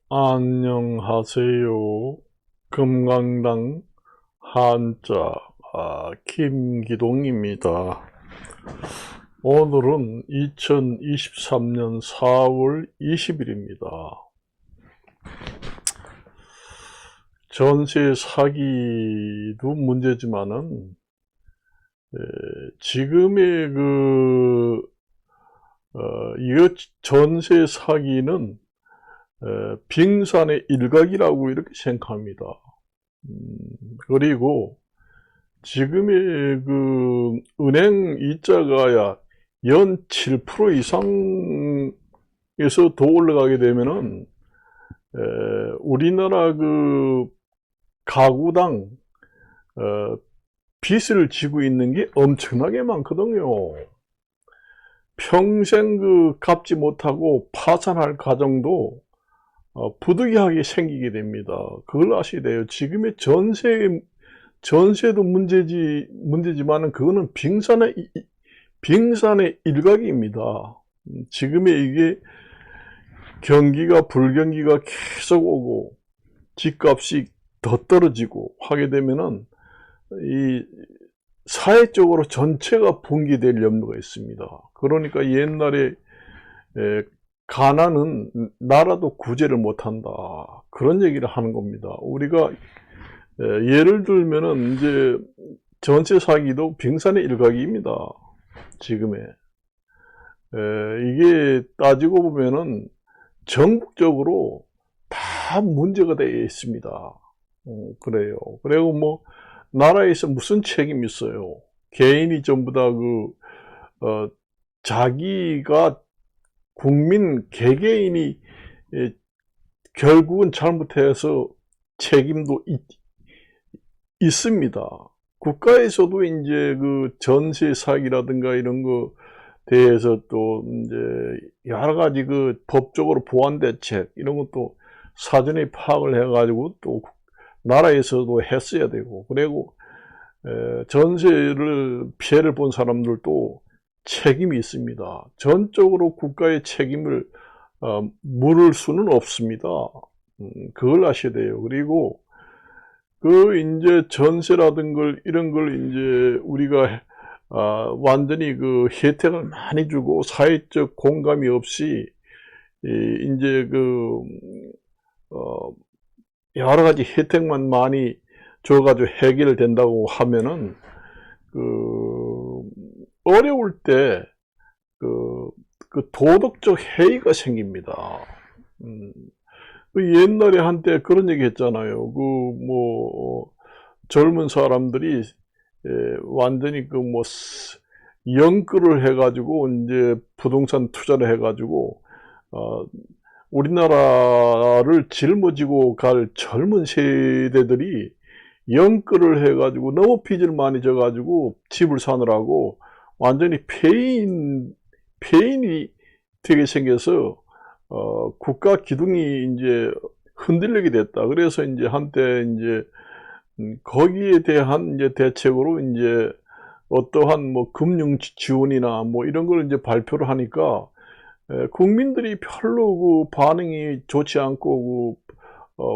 안녕하세요. 금강당 한자 김기동입니다. 오늘은 2023년 4월 20일입니다. 전세 사기도 문제지만은 지금의 이 전세 사기는 빙산의 일각이라고 이렇게 생각합니다. 그리고 지금의 은행 이자가 연 7% 이상에서 더 올라가게 되면은 우리나라 가구당 빚을 지고 있는 게 엄청나게 많거든요. 평생 갚지 못하고 파산할 가정도 부득이하게 생기게 됩니다. 그걸 아셔야 돼요. 지금의 전세도 문제지만은 그거는 빙산의 일각입니다. 지금의 이게 불경기가 계속 오고 집값이 더 떨어지고 하게 되면은 이 사회적으로 전체가 붕괴될 염려가 있습니다. 그러니까 옛날에 가난은 나라도 구제를 못한다, 그런 얘기를 하는 겁니다. 우리가 예를 들면은 이제 전세 사기도 빙산의 일각입니다. 지금의 이게 따지고 보면은 전국적으로 다 문제가 되어 있습니다. 그래요. 그리고 뭐 나라에서 무슨 책임이 있어요? 개인이 전부 다 자기가 개개인이 결국은 잘못해서 책임도 있습니다. 국가에서도 이제 전세 사기라든가 이런 거 대해서 또 이제 여러 가지 법적으로 보완 대책 이런 것도 사전에 파악을 해가지고 또 나라에서도 했어야 되고, 그리고 전세를 피해를 본 사람들도 책임이 있습니다. 전적으로 국가의 책임을 물을 수는 없습니다. 그걸 아셔야 돼요. 그리고 이제 전세라든 이런 걸 이제 우리가 완전히 혜택을 많이 주고 사회적 공감이 없이 이제 여러 가지 혜택만 많이 줘가지고 해결된다고 하면은 어려울 때 도덕적 해이가 생깁니다. 옛날에 한때 그런 얘기 했잖아요. 젊은 사람들이 완전히 영끌을 해가지고 이제 부동산 투자를 해가지고 우리나라를 짊어지고 갈 젊은 세대들이 영끌을 해가지고 너무 빚을 많이 져가지고 집을 사느라고 완전히 폐인이 되게 생겨서 국가 기둥이 이제 흔들리게 됐다. 그래서 이제 한때 이제 거기에 대한 이제 대책으로 이제 어떠한 금융 지원이나 이런 걸 이제 발표를 하니까 국민들이 별로 반응이 좋지 않고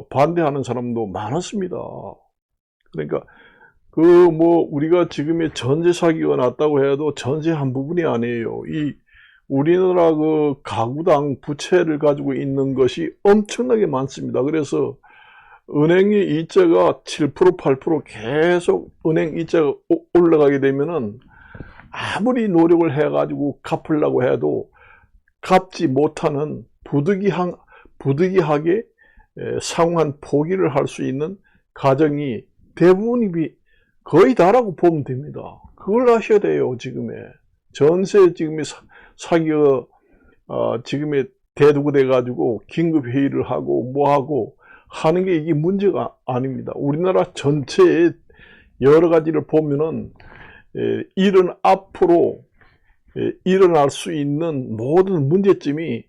반대하는 사람도 많았습니다. 그러니까 우리가 지금의 전세 사기가 났다고 해도 전세 한 부분이 아니에요. 이 우리나라 가구당 부채를 가지고 있는 것이 엄청나게 많습니다. 그래서 은행의 이자가 7%, 8% 계속 은행 이자가 올라가게 되면은 아무리 노력을 해가지고 갚으려고 해도 갚지 못하는 부득이하게 상환 포기를 할 수 있는 가정이 대부분이 거의 다라고 보면 됩니다. 그걸 아셔야 돼요. 지금의 전세 사기가 지금에 대두가 돼가지고 긴급 회의를 하고 하고 하는 게 이게 문제가 아닙니다. 우리나라 전체의 여러 가지를 보면은 앞으로 일어날 수 있는 모든 문제점이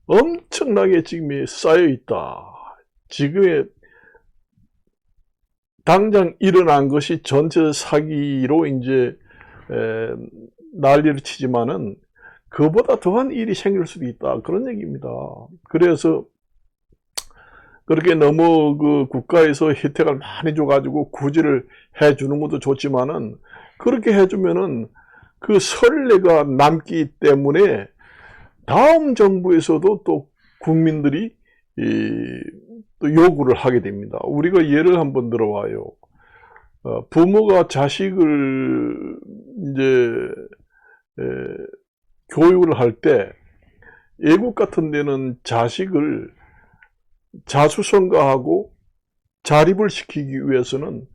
엄청나게 지금 쌓여 있다. 지금의 당장 일어난 것이 전세 사기로 이제 난리를 치지만은 그보다 더한 일이 생길 수도 있다, 그런 얘기입니다. 그래서 그렇게 너무 그 국가에서 혜택을 많이 줘가지고 구제를 해주는 것도 좋지만은 그렇게 해주면은 그 선례가 남기 때문에 다음 정부에서도 또 국민들이 또 요구를 하게 됩니다. 우리가 예를 한번 들어봐요. 부모가 자식을 이제 교육을 할 때 외국 같은 데는 자식을 자수성가하고 자립을 시키기 위해서는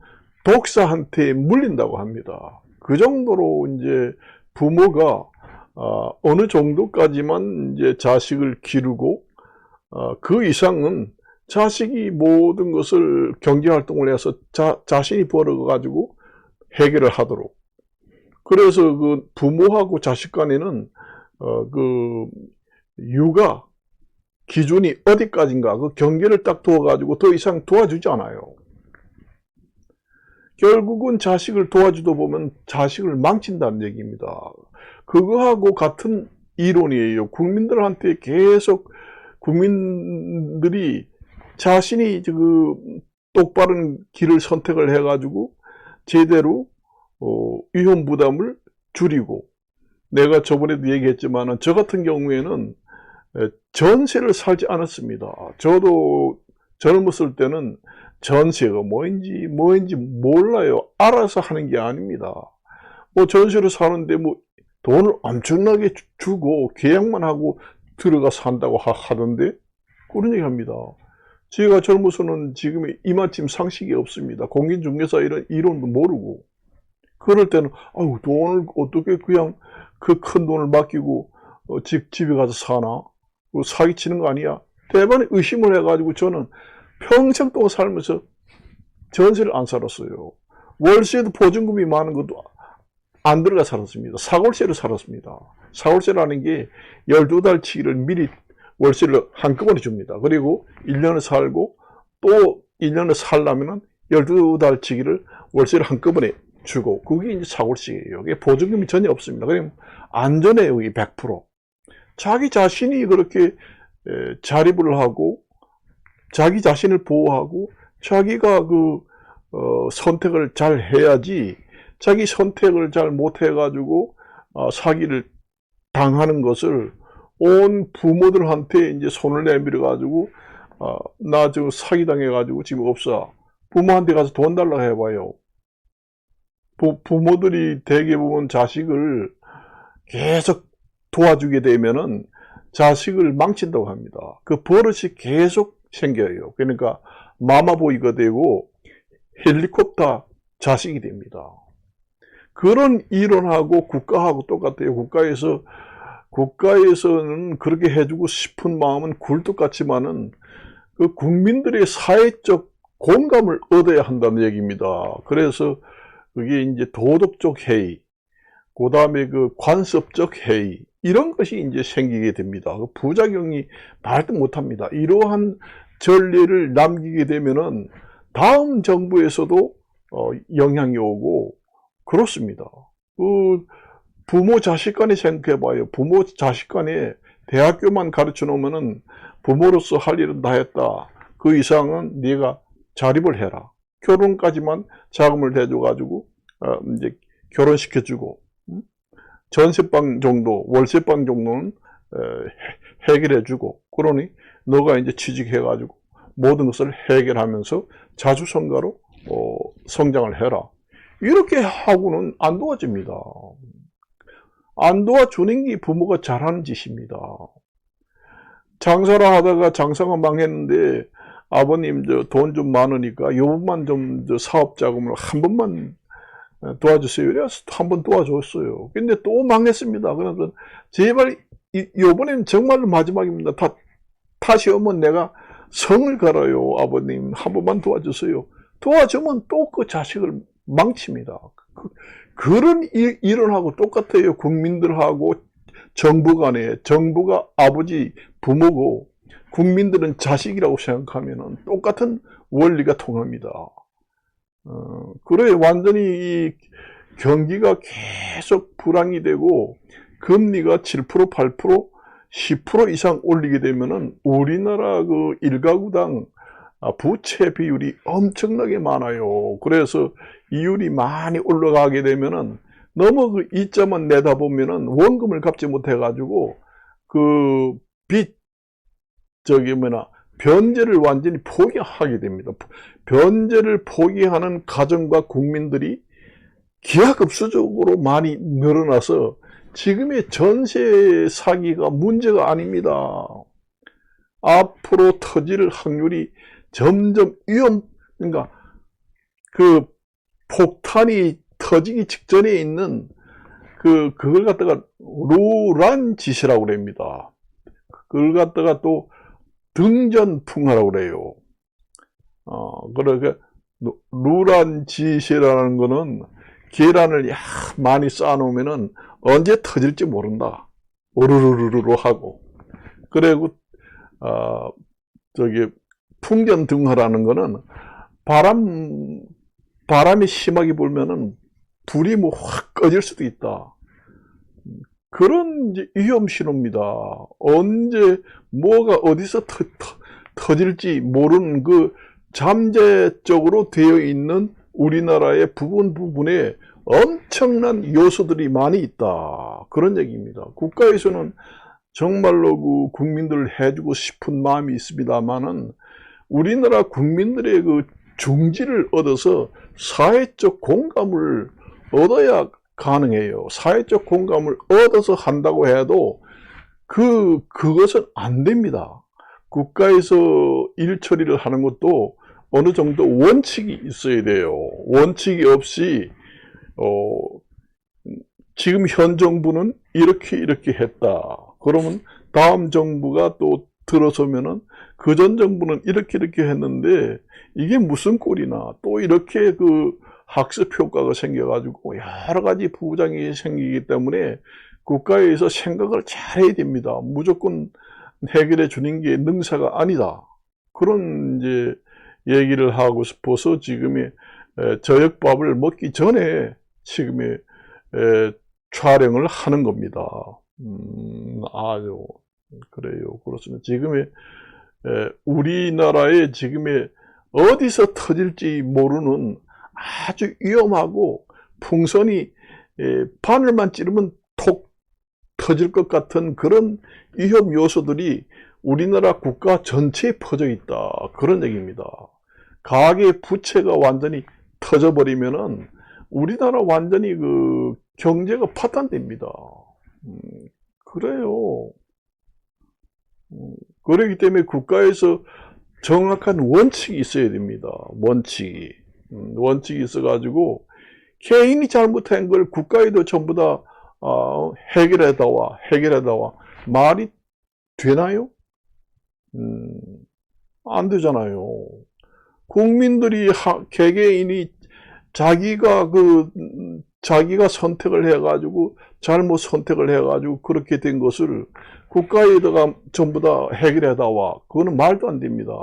독사한테 물린다고 합니다. 그 정도로 이제 부모가 어느 정도까지만 이제 자식을 기르고 그 이상은 자식이 모든 것을 경제활동을 해서 자신이 벌어가지고 해결을 하도록. 그래서 그 부모하고 자식 간에는 그 육아 기준이 어디까지인가 그 경계를 딱 두어가지고 더 이상 도와주지 않아요. 결국은 자식을 도와주다 보면 자식을 망친다는 얘기입니다. 그거하고 같은 이론이에요. 국민들한테 계속 국민들이 자신이 그 똑바른 길을 선택을 해가지고 제대로 위험 부담을 줄이고, 내가 저번에도 얘기했지만 저 같은 경우에는 전세를 살지 않았습니다. 저도 젊었을 때는 전세가 뭐인지 몰라요. 알아서 하는 게 아닙니다. 뭐 전세를 사는데 뭐 돈을 엄청나게 주고 계약만 하고 들어가 산다고 하던데 그런 얘기 합니다. 제가 젊어서는 지금 이마침 상식이 없습니다. 공인중개사 이론도 모르고. 그럴 때는 아유 돈을 어떻게 그냥 그 큰 돈을 맡기고 집에 가서 사나? 사기치는 거 아니야? 대단히 의심을 해가지고 저는 평생 동안 살면서 전세를 안 살았어요. 월세도 보증금이 많은 것도 안 들어가 살았습니다. 사골세를 살았습니다. 사골세라는 게 12달치기를 미리 월세를 한꺼번에 줍니다. 그리고 1년을 살고 또 1년을 살려면 12달치기를 월세를 한꺼번에 주고, 그게 이제 사골세예요. 이게 보증금이 전혀 없습니다. 그럼 안전해요, 이게 100%. 자기 자신이 그렇게 자립을 하고 자기 자신을 보호하고 자기가 그 선택을 잘 해야지, 자기 선택을 잘 못해가지고 사기를 당하는 것을 온 부모들한테 이제 손을 내밀어가지고 나 지금 사기 당해가지고 지금 없어. 부모한테 가서 돈 달라고 해봐요. 부모들이 대개 보면 자식을 계속 도와주게 되면은 자식을 망친다고 합니다. 그 버릇이 계속 생겨요. 그러니까 마마보이가 되고 헬리콥터 자식이 됩니다. 그런 이론하고 국가하고 똑같아요. 국가에서는 그렇게 해주고 싶은 마음은 굴뚝 같지만은 그 국민들의 사회적 공감을 얻어야 한다는 얘기입니다. 그래서 그게 이제 도덕적 해이, 그 다음에 그 관습적 해이, 이런 것이 이제 생기게 됩니다. 그 부작용이 말도 못합니다. 이러한 전례를 남기게 되면은 다음 정부에서도 영향이 오고 그렇습니다. 그 부모 자식 간에 생각해봐요. 부모 자식 간에 대학교만 가르쳐 놓으면은 부모로서 할 일은 다 했다. 그 이상은 네가 자립을 해라. 결혼까지만 자금을 대줘가지고 이제 결혼시켜주고, 전세방 정도, 월세방 정도는 해결해주고, 그러니 너가 이제 취직해가지고 모든 것을 해결하면서 자주성가로 성장을 해라. 이렇게 하고는 안 도와줍니다. 안 도와주는 게 부모가 잘하는 짓입니다. 장사를 하다가 장사가 망했는데 아버님 돈 좀 많으니까 요번만 좀 사업 자금을 한 번만 도와주세요. 그래서 한 번 도와줬어요. 근데 또 망했습니다. 그래서 제발 요번엔 정말로 마지막입니다. 다시 오면 내가 성을 걸어요. 아버님 한 번만 도와주세요. 도와주면 또 그 자식을 망칩니다. 그런 일원하고 똑같아요. 국민들하고 정부 간에, 정부가 아버지 부모고 국민들은 자식이라고 생각하면 똑같은 원리가 통합니다. 그래 완전히 이 경기가 계속 불황이 되고 금리가 7%, 8%, 10% 이상 올리게 되면은 우리나라 그 일가구당 부채 비율이 엄청나게 많아요. 그래서 이율이 많이 올라가게 되면은 너무 그 이자만 내다보면은 원금을 갚지 못해가지고 그 변제를 완전히 포기하게 됩니다. 변제를 포기하는 가정과 국민들이 기하급수적으로 많이 늘어나서 지금의 전세 사기가 문제가 아닙니다. 앞으로 터질 확률이 점점 그러니까 그 폭탄이 터지기 직전에 있는 그걸 갖다가 루란짓이라고 그럽니다. 그걸 갖다가 또 등전풍화라고 그래요. 그러니까 루란짓이라는 거는 계란을 많이 쌓아놓으면은 언제 터질지 모른다. 오르르르르 하고. 그리고 풍전등화라는 거는 바람이 심하게 불면은 불이 확 꺼질 수도 있다. 그런 이제 위험 신호입니다. 언제 뭐가 어디서 터질지 모르는 그 잠재적으로 되어 있는 우리나라의 부분에 엄청난 요소들이 많이 있다. 그런 얘기입니다. 국가에서는 정말로 그 국민들을 해주고 싶은 마음이 있습니다만은 우리나라 국민들의 그 중지를 얻어서 사회적 공감을 얻어야 가능해요. 사회적 공감을 얻어서 한다고 해도 그것은 안 됩니다. 국가에서 일 처리를 하는 것도 어느 정도 원칙이 있어야 돼요. 원칙이 없이 지금 현 정부는 이렇게 했다. 그러면 다음 정부가 또 들어서면은 그 전 정부는 이렇게 했는데 이게 무슨 꼴이나 또 이렇게 그 학습 효과가 생겨가지고 여러 가지 부작용이 생기기 때문에 국가에서 생각을 잘 해야 됩니다. 무조건 해결해 주는 게 능사가 아니다. 그런 이제 얘기를 하고 싶어서 지금의 저녁밥을 먹기 전에 지금의 촬영을 하는 겁니다. 아유, 그래요. 그렇습니다. 지금의 우리나라의 지금의 어디서 터질지 모르는 아주 위험하고 풍선이 바늘만 찌르면 톡 터질 것 같은 그런 위험 요소들이 우리나라 국가 전체에 퍼져 있다. 그런 얘기입니다. 가계 부채가 완전히 터져버리면은 우리나라 완전히 그 경제가 파탄됩니다. 그래요. 그렇기 때문에 국가에서 정확한 원칙이 있어야 됩니다. 원칙이 있어가지고 개인이 잘못한 걸 국가에도 전부 다 해결해다와 말이 되나요? 안 되잖아요. 국민들이 개개인이 자기가 선택을 해가지고 잘못 선택을 해가지고 그렇게 된 것을 국가에다가 전부 다 해결해다와 그거는 말도 안 됩니다.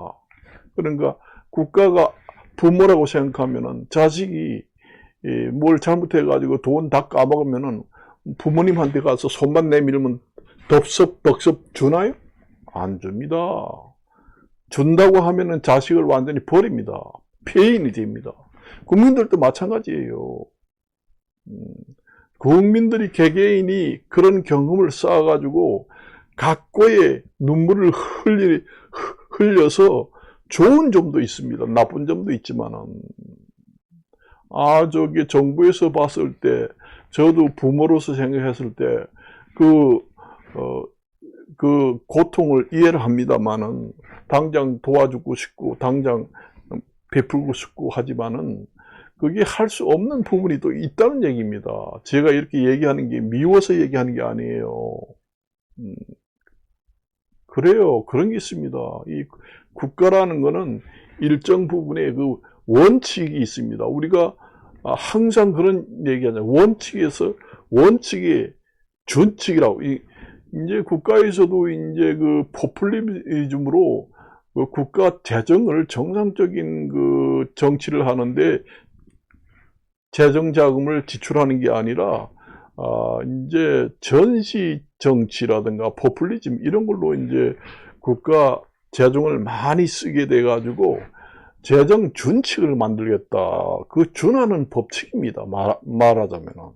그러니까 국가가 부모라고 생각하면은 자식이 뭘 잘못해가지고 돈 다 까먹으면은 부모님한테 가서 손만 내밀면 덥석벅석 주나요? 안 줍니다. 준다고 하면은 자식을 완전히 버립니다. 폐인이 됩니다. 국민들도 마찬가지예요. 국민들이 개개인이 그런 경험을 쌓아가지고 각고의 눈물을 흘려서 좋은 점도 있습니다. 나쁜 점도 있지만은 저기 정부에서 봤을 때 저도 부모로서 생각했을 때 그 고통을 이해를 합니다만은 당장 도와주고 싶고 당장 베풀고 싶고 하지만은 그게 할 수 없는 부분이 또 있다는 얘기입니다. 제가 이렇게 얘기하는 게 미워서 얘기하는 게 아니에요. 그래요. 그런 게 있습니다. 이 국가라는 거는 일정 부분의 그 원칙이 있습니다. 우리가 항상 그런 얘기하잖아요. 원칙의 준칙이라고. 이제 국가에서도 이제 그 포퓰리즘으로 그 국가 재정을 정상적인 그 정치를 하는데 재정 자금을 지출하는 게 아니라 이제 전시 정치라든가 포퓰리즘 이런 걸로 이제 국가 재정을 많이 쓰게 돼 가지고 재정 준칙을 만들겠다. 그 준하는 법칙입니다. 말하자면은.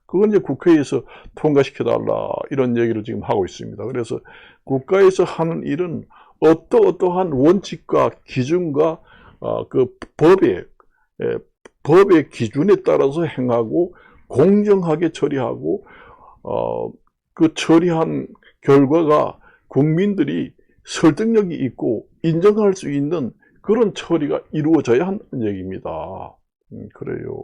그건 이제 국회에서 통과시켜달라. 이런 얘기를 지금 하고 있습니다. 그래서 국가에서 하는 일은 어떠한 원칙과 기준과 그 법의 기준에 따라서 행하고 공정하게 처리하고 그 처리한 결과가 국민들이 설득력이 있고 인정할 수 있는 그런 처리가 이루어져야 한다는 얘기입니다. 그래요.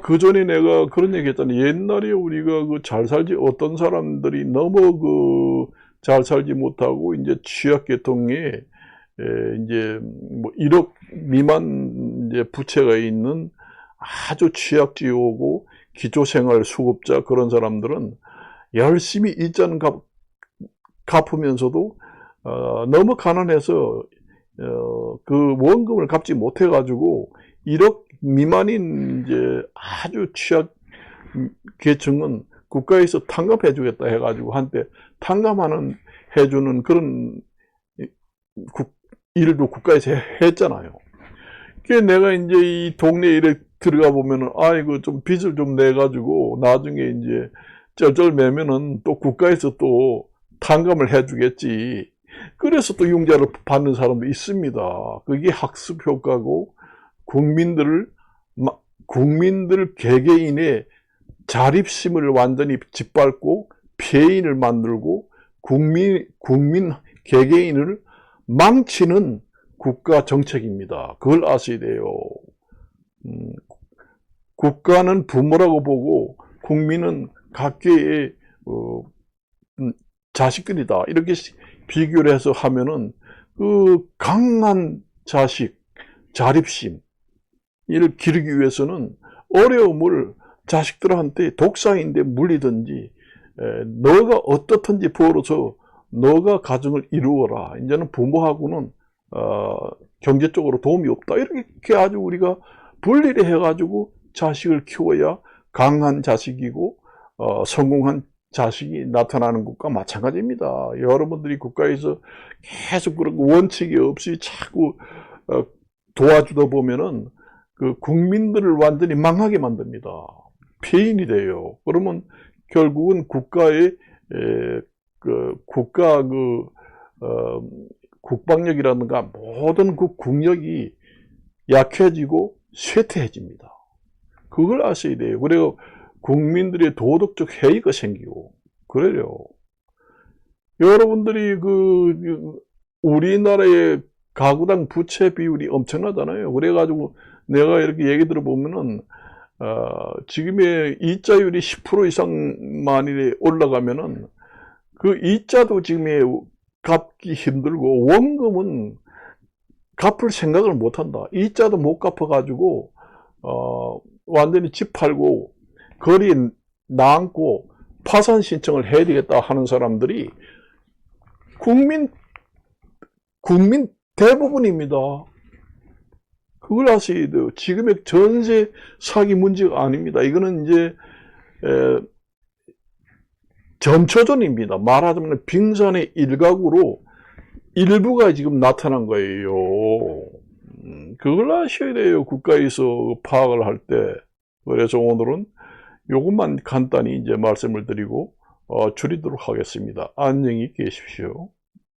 그 전에 내가 그런 얘기 했잖아요. 옛날에 우리가 그 잘 살지, 어떤 사람들이 너무 잘 살지 못하고, 이제 취약계통에, 이제 뭐 1억 미만 이제 부채가 있는 아주 취약지오고 기초생활 수급자 그런 사람들은 열심히 이자는 갚으면서도 너무 가난해서 그 원금을 갚지 못해가지고 1억 미만인 이제 아주 취약 계층은 국가에서 탕감해주겠다 해가지고 한때 탕감하는 해주는 그런 일도 국가에서 했잖아요. 그게 내가 이제 이 동네 일에 들어가 보면은 아이고 좀 빚을 좀 내가지고 나중에 이제 쩔쩔매면은 또 국가에서 또 탕감을 해주겠지. 그래서 또 융자를 받는 사람도 있습니다. 그게 학습 효과고 국민들 개개인의 자립심을 완전히 짓밟고 폐인을 만들고 국민 개개인을 망치는 국가 정책입니다. 그걸 아셔야 돼요. 국가는 부모라고 보고 국민은 각계의 자식들이다. 이렇게 비교를 해서 하면은 그 강한 자식, 자립심 이를 기르기 위해서는 어려움을 자식들한테 독사인데 물리든지 너가 어떻든지 벌어서 너가 가정을 이루어라. 이제는 부모하고는 경제적으로 도움이 없다. 이렇게 아주 우리가 분리를 해가지고 자식을 키워야 강한 자식이고 성공한 자식이 나타나는 것과 마찬가지입니다. 여러분들이 국가에서 계속 그런 원칙이 없이 자꾸 도와주다 보면은 그 국민들을 완전히 망하게 만듭니다. 폐인이 돼요. 그러면 결국은 국가의 국방력이라든가 모든 그 국력이 약해지고 쇠퇴해집니다. 그걸 아셔야 돼요. 그리고 국민들의 도덕적 해이가 생기고 그래요. 여러분들이 우리나라의 가구당 부채 비율이 엄청나잖아요. 그래가지고 내가 이렇게 얘기 들어보면은 지금의 이자율이 10% 이상 만일에 올라가면은 그 이자도 지금에 갚기 힘들고 원금은 갚을 생각을 못한다. 이자도 못 갚아가지고 완전히 집 팔고 거리에 나앉고 파산 신청을 해야 되겠다 하는 사람들이 국민 대부분입니다. 그걸 아셔야 돼요. 지금의 전세 사기 문제가 아닙니다. 이거는 이제 전초전입니다. 말하자면 빙산의 일각으로 일부가 지금 나타난 거예요. 그걸 아셔야 돼요. 국가에서 파악을 할 때. 그래서 오늘은 이것만 간단히 이제 말씀을 드리고 줄이도록 하겠습니다. 안녕히 계십시오.